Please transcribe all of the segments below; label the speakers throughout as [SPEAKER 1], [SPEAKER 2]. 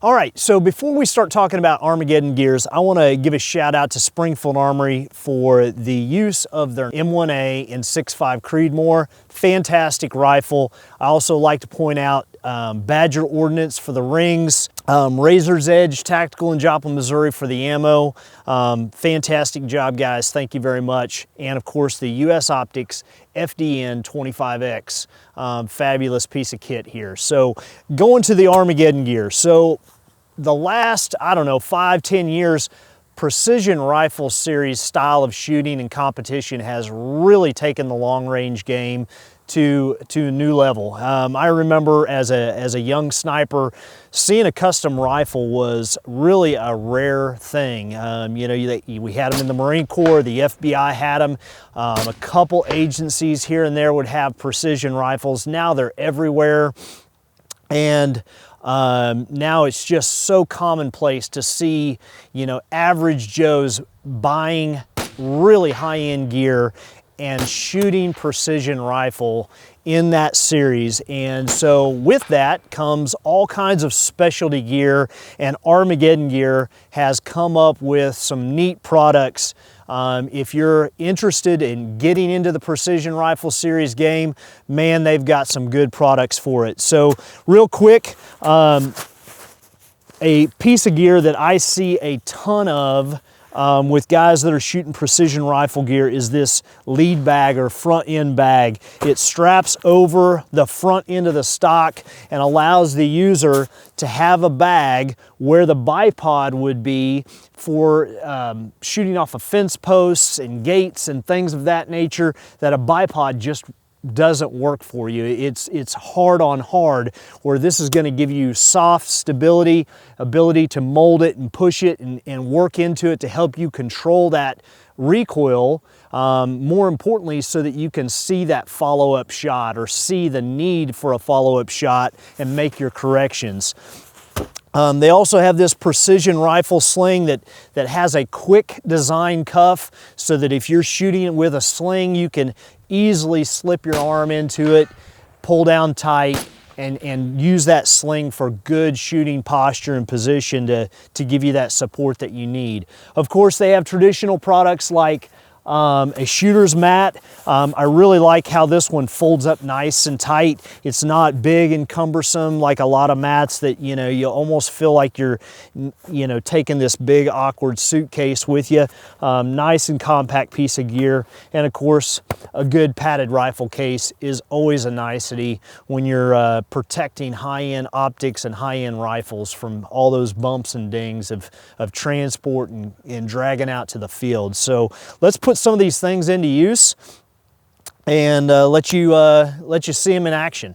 [SPEAKER 1] All right, so before we start talking about Armageddon gears, I want to give a shout out to Springfield Armory for the use of their M1A in 6.5 Creedmoor. Fantastic rifle. I also like to point out Badger Ordnance for the rings, Razor's Edge Tactical in Joplin, Missouri for the ammo. Fantastic job, guys. Thank you very much. And of course, the US Optics FDN 25X. Fabulous piece of kit here. So going to the Armageddon gear. So the last, I don't know, 5-10 years, precision rifle series style of shooting and competition has really taken the long range game to a new level. I remember as a young sniper, seeing a custom rifle was really a rare thing. You know, we had them in the Marine Corps, the FBI had them. A couple agencies here and there would have precision rifles. Now they're everywhere. And now it's just so commonplace to see, you know, average Joes buying really high-end gear and shooting precision rifle in that series. And so with that comes all kinds of specialty gear, and Armageddon Gear has come up with some neat products. If you're interested in getting into the precision rifle series game, man, they've got some good products for it. So real quick, a piece of gear that I see a ton of with guys that are shooting precision rifle gear is this lead bag or front end bag. It straps over the front end of the stock and allows the user to have a bag where the bipod would be for shooting off of fence posts and gates and things of that nature that a bipod just doesn't work for you. It's hard on hard, where this is going to give you soft stability, ability to mold it and push it and work into it to help you control that recoil, more importantly, so that you can see that follow-up shot or see the need for a follow-up shot and make your corrections. They also have this precision rifle sling that has a quick design cuff, so that if you're shooting it with a sling, you can easily slip your arm into it, pull down tight, and use that sling for good shooting posture and position to give you that support that you need. Of course, they have traditional products like a shooter's mat. I really like how this one folds up nice and tight. It's not big and cumbersome like a lot of mats that, you know, you almost feel like you're, you know, taking this big awkward suitcase with you. Nice and compact piece of gear. And of course, a good padded rifle case is always a nicety when you're protecting high-end optics and high-end rifles from all those bumps and dings of transport and dragging out to the field. So let's put some of these things into use and let you see them in action.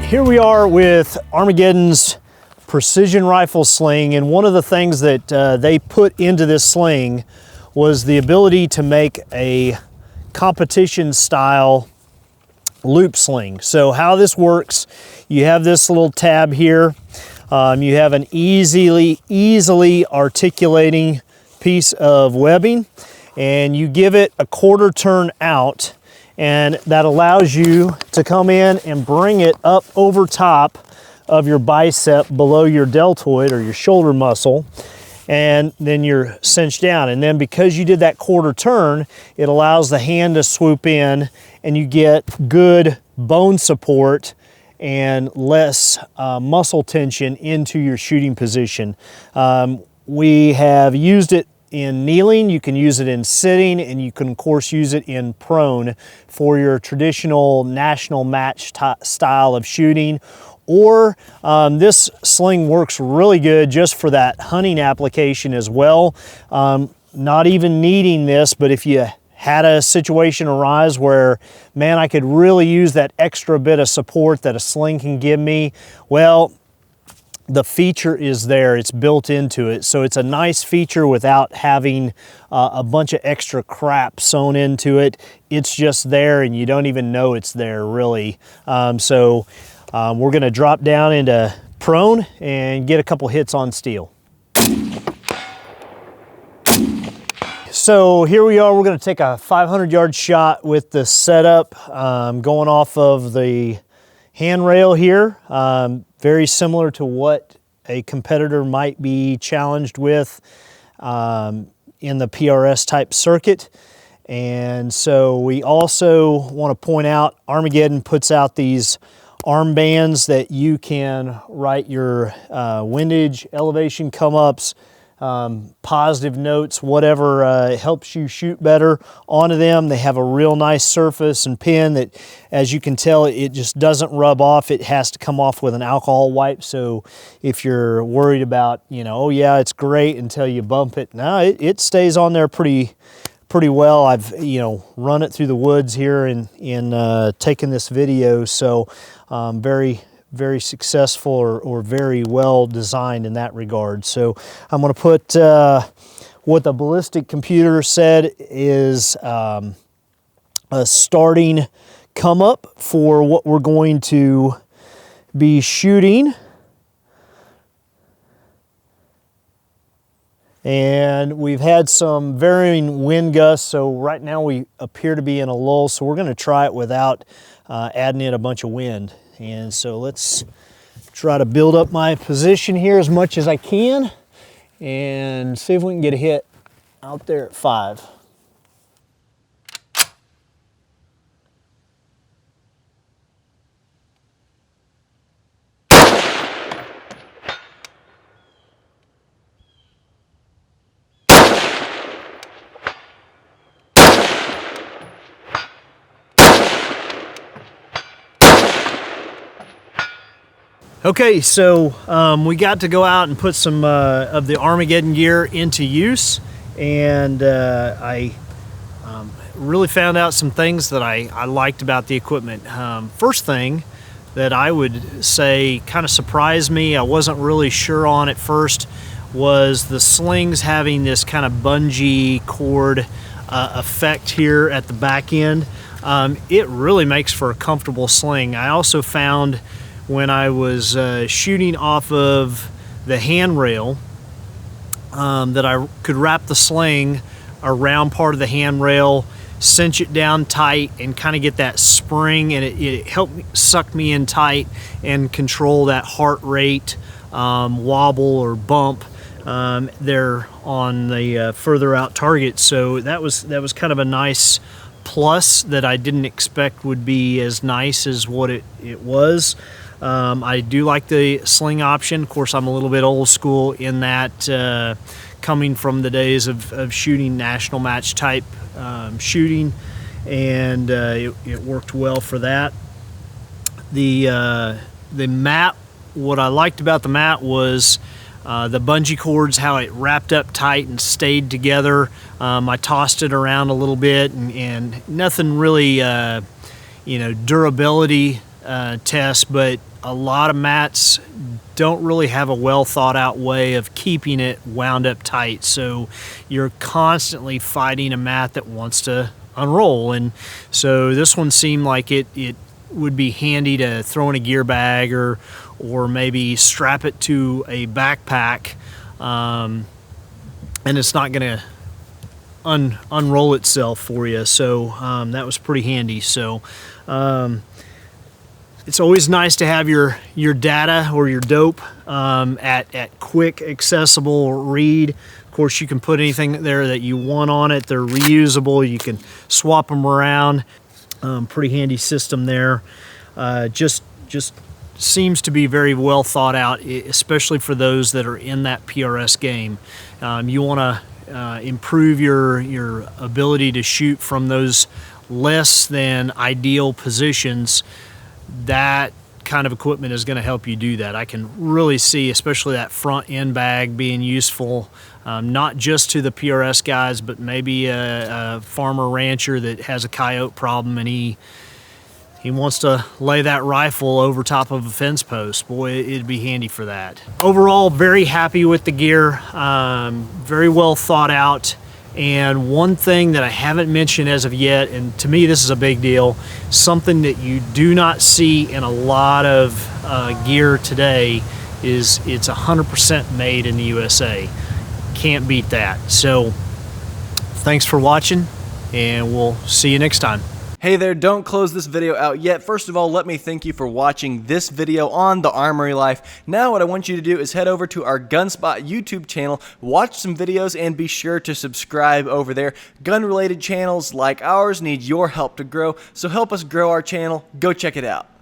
[SPEAKER 1] Here we are with Armageddon's precision rifle sling, and one of the things that they put into this sling was the ability to make a competition style loop sling. So how this works, you have this little tab here. You have an easily articulating piece of webbing, and you give it a quarter turn out, and that allows you to come in and bring it up over top of your bicep below your deltoid or your shoulder muscle, and then you're cinched down. And then because you did that quarter turn, it allows the hand to swoop in, and you get good bone support and less muscle tension into your shooting position. We have used it in kneeling, you can use it in sitting, and you can of course use it in prone for your traditional national match style of shooting. Or this sling works really good just for that hunting application as well. Not even needing this, but if you had a situation arise where, man, I could really use that extra bit of support that a sling can give me, well, the feature is there, it's built into it. So it's a nice feature without having a bunch of extra crap sewn into it. It's just there and you don't even know it's there really. We're gonna drop down into prone and get a couple hits on steel. So here we are, we're gonna take a 500-yard shot with the setup going off of the handrail here. Very similar to what a competitor might be challenged with in the PRS type circuit. And so we also want to point out Armageddon puts out these armbands that you can write your windage, elevation come ups, positive notes, whatever helps you shoot better onto them. They have a real nice surface and pin that, as you can tell, it just doesn't rub off. It has to come off with an alcohol wipe. So if you're worried about, you know, oh yeah, it's great until you bump it, no, it stays on there pretty well. I've, you know, run it through the woods here in taking this video. So very successful or very well designed in that regard. So I'm going to put what the ballistic computer said is a starting come up for what we're going to be shooting. And we've had some varying wind gusts, so right now we appear to be in a lull, so we're going to try it without adding in a bunch of wind. And so let's try to build up my position here as much as I can and see if we can get a hit out there at 5. Okay, so we got to go out and put some of the Armageddon gear into use, and I really found out some things that I liked about the equipment. First thing that I would say kind of surprised me, I wasn't really sure on at first, was the slings having this kind of bungee cord effect here at the back end. It really makes for a comfortable sling. I also found when I was shooting off of the handrail that I could wrap the sling around part of the handrail, cinch it down tight, and kind of get that spring, and it helped suck me in tight and control that heart rate wobble or bump there on the further out target. So that was kind of a nice plus that I didn't expect would be as nice as what it was. I do like the sling option. Of course, I'm a little bit old school in that coming from the days of shooting national match type shooting, and it worked well for that. The mat, what I liked about the mat was the bungee cords, how it wrapped up tight and stayed together. I tossed it around a little bit, and nothing really, durability test, but a lot of mats don't really have a well thought out way of keeping it wound up tight. So you're constantly fighting a mat that wants to unroll. And so this one seemed like it would be handy to throw in a gear bag or maybe strap it to a backpack, and it's not going to unroll itself for you. So that was pretty handy. So it's always nice to have your data or your dope at quick, accessible read. Of course, you can put anything there that you want on it. They're reusable. You can swap them around. Pretty handy system there. Just seems to be very well thought out, especially for those that are in that PRS game. You want to improve your ability to shoot from those less than ideal positions. That kind of equipment is going to help you do that. I can really see, especially that front end bag, being useful, not just to the PRS guys, but maybe a farmer rancher that has a coyote problem and he wants to lay that rifle over top of a fence post. Boy, it'd be handy for that. Overall, very happy with the gear. Very well thought out. And one thing that I haven't mentioned as of yet, and to me this is a big deal, something that you do not see in a lot of gear today, is it's 100% made in the USA. Can't beat that. So thanks for watching, and we'll see you next time.
[SPEAKER 2] Hey there, don't close this video out yet. First of all, let me thank you for watching this video on the Armory Life. Now what I want you to do is head over to our Gunspot YouTube channel, watch some videos, and be sure to subscribe over there. Gun-related channels like ours need your help to grow, so help us grow our channel. Go check it out.